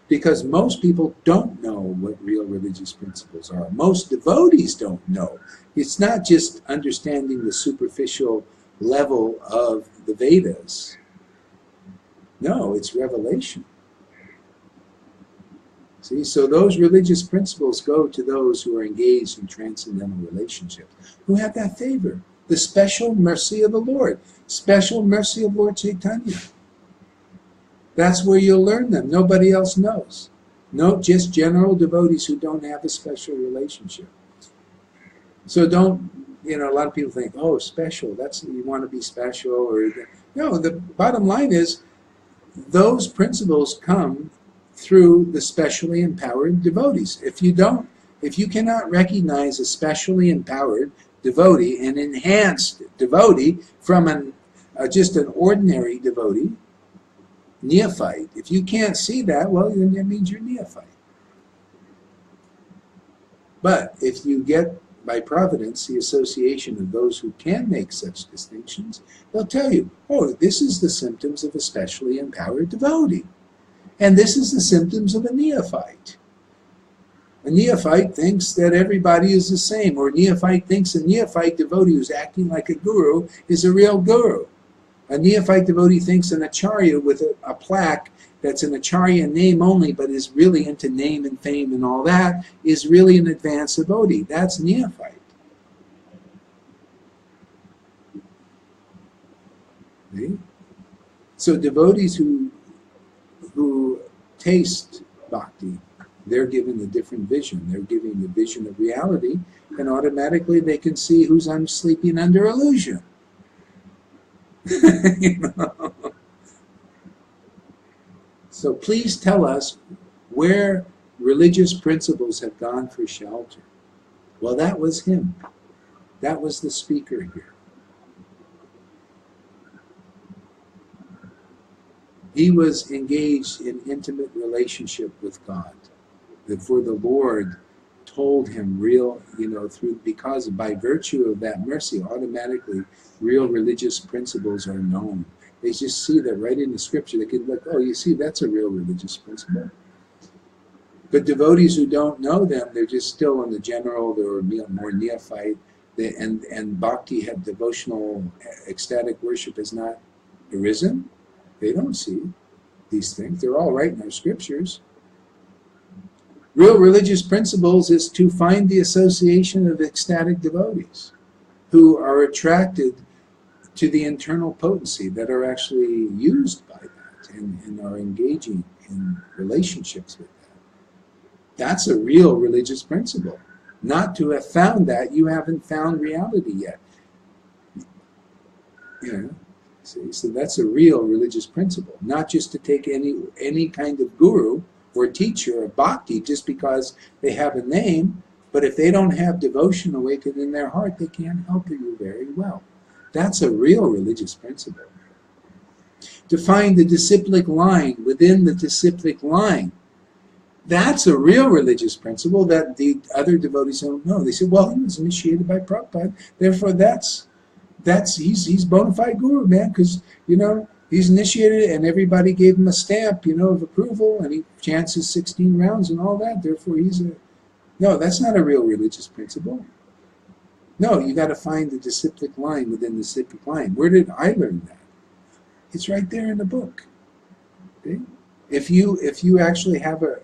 Because most people don't know what real religious principles are. Most devotees don't know. It's not just understanding the superficial level of the Vedas. No, it's revelation. See, so those religious principles go to those who are engaged in transcendental relationships, who have that favor, the special mercy of the Lord, special mercy of Lord Chaitanya. That's where you'll learn them. Nobody else knows. No, just general devotees who don't have a special relationship. So don't, a lot of people think, oh, special, that's, you want to be special. No, the bottom line is, those principles come through the specially empowered devotees. If you cannot recognize a specially empowered devotee, an enhanced devotee from just an ordinary devotee, neophyte, if you can't see that, well, then that means you're neophyte. But if you get, by providence, the association of those who can make such distinctions, they'll tell you, oh, this is the symptoms of a specially empowered devotee. And this is the symptoms of a neophyte. A neophyte thinks that everybody is the same, or a neophyte thinks a neophyte devotee who's acting like a guru is a real guru. A neophyte devotee thinks an acharya with a plaque that's an acharya name only, but is really into name and fame and all that, is really an advanced devotee. That's neophyte. See? So devotees who taste bhakti, they're given a different vision. They're given the vision of reality, and automatically they can see who's sleeping under illusion. So please tell us where religious principles have gone for shelter. Well, that was him. That was the speaker here. He was engaged in intimate relationship with God. For the Lord told him real, because by virtue of that mercy, automatically real religious principles are known. They just see that right in the scripture. They could look, oh, you see, that's a real religious principle. But devotees who don't know them, they're just still in the general, they're more neophyte. And bhakti, had devotional, ecstatic worship has not arisen. They don't see these things. They're all right in our scriptures. Real religious principles is to find the association of ecstatic devotees who are attracted to the internal potency, that are actually used by that and are engaging in relationships with that. That's a real religious principle. Not to have found that, you haven't found reality yet. See, so that's a real religious principle. Not just to take any kind of guru or teacher of bhakti just because they have a name, but if they don't have devotion awakened in their heart, they can't help you very well. That's a real religious principle. To find the disciplic line within the disciplic line, that's a real religious principle that the other devotees don't know. They say, well, he was initiated by Prabhupada, therefore he's bona fide guru, man, because, he's initiated and everybody gave him a stamp, of approval, and he chants his 16 rounds and all that, therefore No, that's not a real religious principle. No, you got to find the disciplic line within the disciplic line. Where did I learn that? It's right there in the book. Okay? If you actually have a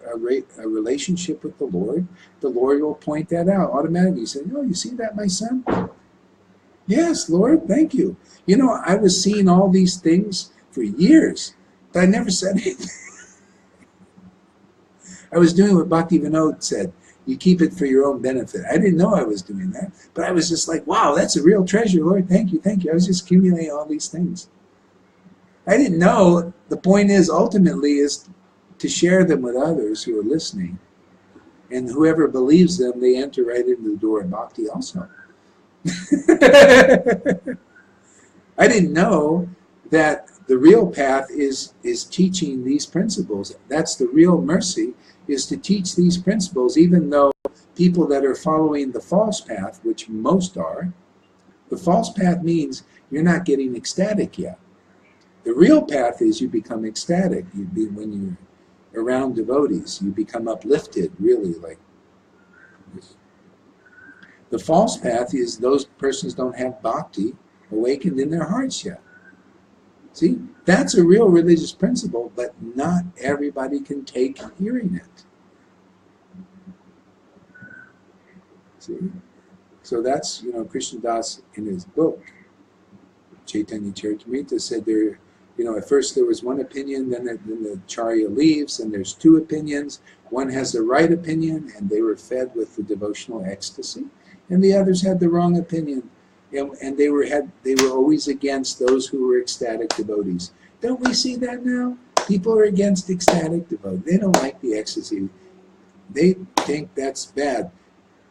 relationship with the Lord will point that out automatically. You say, oh, you see that, my son? Yes, Lord, thank you. I was seeing all these things for years, but I never said anything. I was doing what Bhakti Vinod said. You keep it for your own benefit. I didn't know I was doing that, but I was just like, wow, that's a real treasure, Lord. Thank you, thank you. I was just accumulating all these things. I didn't know. The point is, ultimately, is to share them with others who are listening. And whoever believes them, they enter right into the door of bhakti also. I didn't know that the real path is teaching these principles. That's the real mercy, is to teach these principles, even though people that are following the false path, which most are, the false path means you're not getting ecstatic yet. The real path is you become ecstatic. When you're around devotees, you become uplifted, really, like this. The false path is those persons don't have bhakti awakened in their hearts yet. See, that's a real religious principle, but not everybody can take hearing it. See? So that's, Krishna Das in his book, Chaitanya Charitamrita, said there, at first there was one opinion, then the Charya leaves, and there's two opinions. One has the right opinion, and they were fed with the devotional ecstasy, and the others had the wrong opinion. And they were always against those who were ecstatic devotees. Don't we see that now? People are against ecstatic devotees. They don't like the ecstasy. They think that's bad.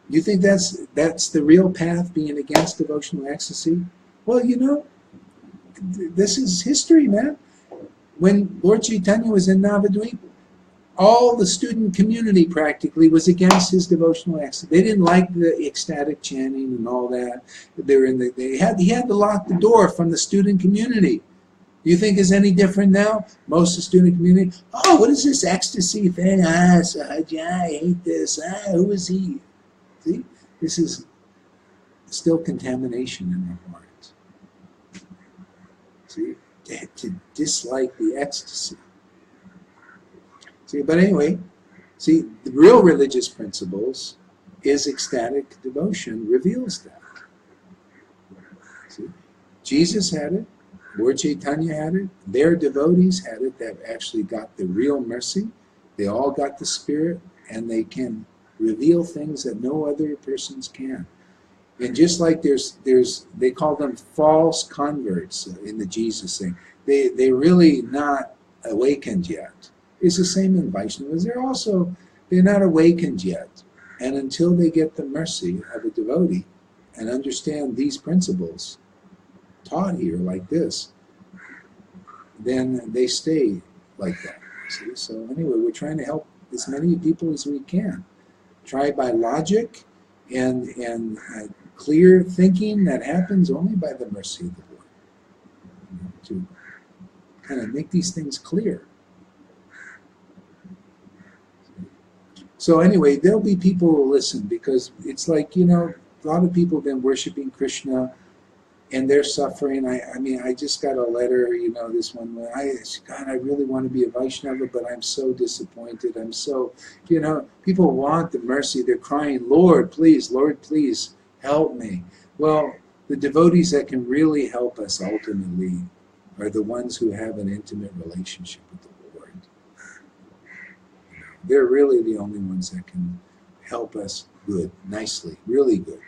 You think that's the real path, being against devotional ecstasy? Well, this is history, man. When Lord Chaitanya was in Navadvip, all the student community practically was against his devotional ecstasy. They didn't like the ecstatic chanting and all that. He had to lock the door from the student community. Do you think it's any different now? Most of the student community, oh, what is this ecstasy thing? Sahaja, I hate this. Who is he? See, this is still contamination in our hearts. See, to dislike the ecstasy. See, but anyway, the real religious principles is ecstatic devotion reveals that. See, Jesus had it, Lord Chaitanya had it, their devotees had it that actually got the real mercy. They all got the spirit, and they can reveal things that no other persons can. And just like they call them false converts in the Jesus thing. They're really not awakened yet. It's the same in Vaishnavas. They're not awakened yet. And until they get the mercy of a devotee and understand these principles taught here like this, then they stay like that. See? So anyway, we're trying to help as many people as we can. Try by logic and clear thinking that happens only by the mercy of the Lord. To kind of make these things clear. So anyway, there'll be people who listen because it's like, a lot of people have been worshiping Krishna and they're suffering. I mean, I just got a letter, this one where God, I really want to be a Vaishnava, but I'm so disappointed. I'm so, people want the mercy. They're crying, Lord, please, help me. Well, the devotees that can really help us ultimately are the ones who have an intimate relationship with the Lord. They're really the only ones that can help us good, nicely, really good.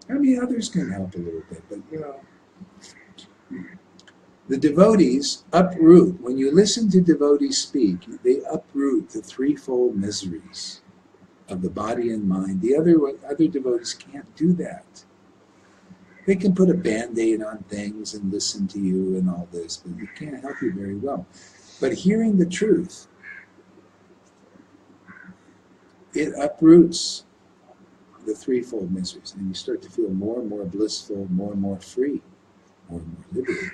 I mean, others can help a little bit, but the devotees uproot. When you listen to devotees speak, they uproot the threefold miseries of the body and mind. The other devotees can't do that. They can put a Band-Aid on things and listen to you and all this, but it can't help you very well. But hearing the truth, it uproots the threefold miseries, and you start to feel more and more blissful, more and more free, more and more liberated.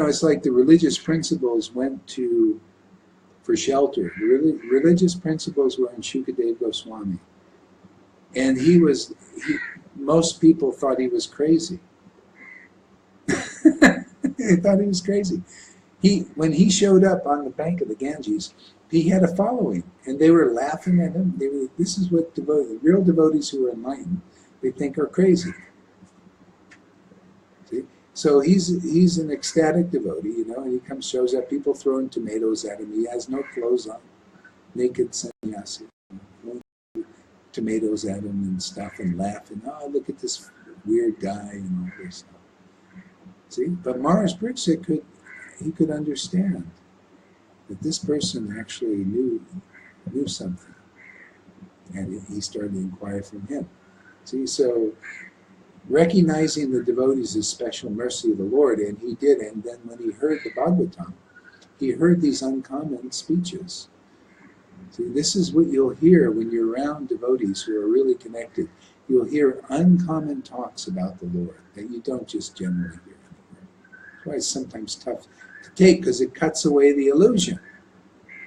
It's like the religious principles went for shelter. The religious principles were in Shukadev Goswami. And most people thought he was crazy. They thought he was crazy. When he showed up on the bank of the Ganges, he had a following, and they were laughing at him. This is what real devotees who are enlightened, they think are crazy. See? So he's an ecstatic devotee, and he shows up. People throwing tomatoes at him. He has no clothes on, naked sannyasi, throwing tomatoes at him and stuff, and laughing. Oh, look at this weird guy and all this stuff. See, but Maharaj Pariksit could understand that this person actually knew something, and he started to inquire from him. See, so recognizing the devotees as special mercy of the Lord, and he did, and then when he heard the Bhagavatam, he heard these uncommon speeches. See, this is what you'll hear when you're around devotees who are really connected. You'll hear uncommon talks about the Lord that you don't just generally hear. That's why it's sometimes tough to take, because it cuts away the illusion.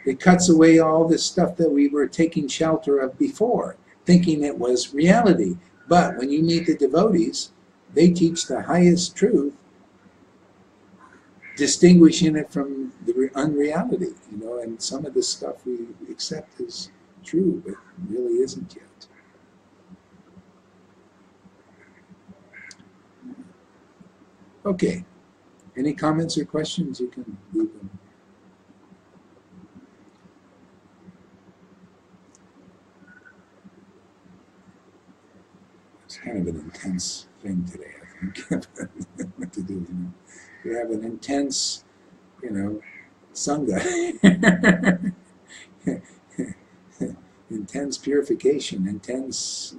It cuts away all this stuff that we were taking shelter of before, thinking it was reality. But when you meet the devotees, they teach the highest truth, distinguishing it from the unreality, and some of the stuff we accept as true, but really isn't yet. Okay. Any comments or questions? You can leave them. It's kind of an intense thing today, I think, what to do, We have an intense, Sangha. Intense purification, intense,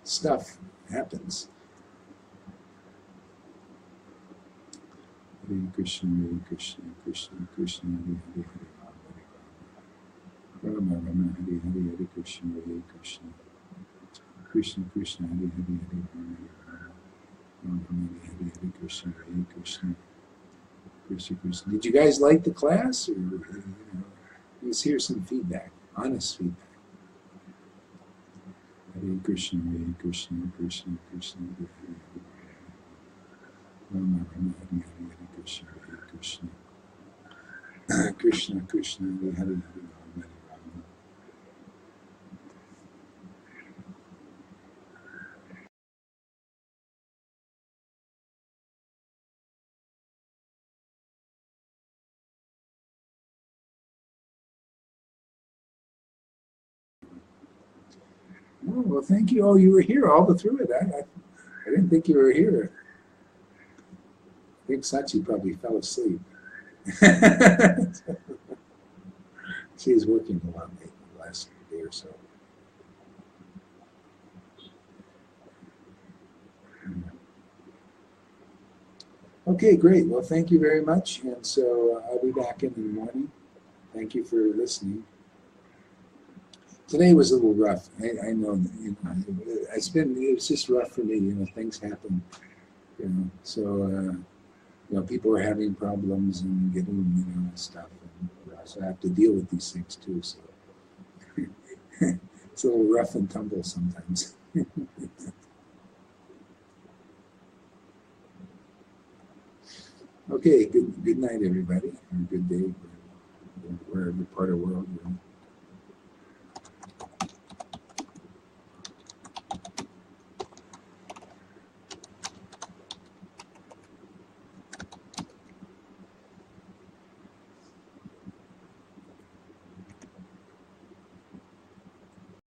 stuff happens. Hare Krishna, Krishna, Krishna, Hare Hare, Rama, Rama, Hare Hare, Hare Krishna, Krishna, Krishna, Krishna, Hare Hare, Hare Rama, Rama, Hare Hare, Krishna, Krishna, Krishna, Krishna. Did you guys like the class? Or, let's hear some feedback, honest feedback. Hare Krishna, Krishna, Krishna, Krishna, Hare Hare, Rama, Rama, Hare Hare, Hare Krishna, Krishna, Krishna, Krishna, Hare Hare, Hare Rama, Rama. Oh, well, thank you. Oh, you were here all the through it. I didn't think you were here. I think Sachi probably fell asleep. She's working a lot lately, the last day or so. Okay, great. Well, thank you very much. And so I'll be back in the morning. Thank you for listening. Today was a little rough. I know, it was just rough for me. Things happen. So people are having problems and getting stuff, and so I have to deal with these things too. So it's a little rough and tumble sometimes. Okay, good night, everybody, or good day, wherever part of the world you're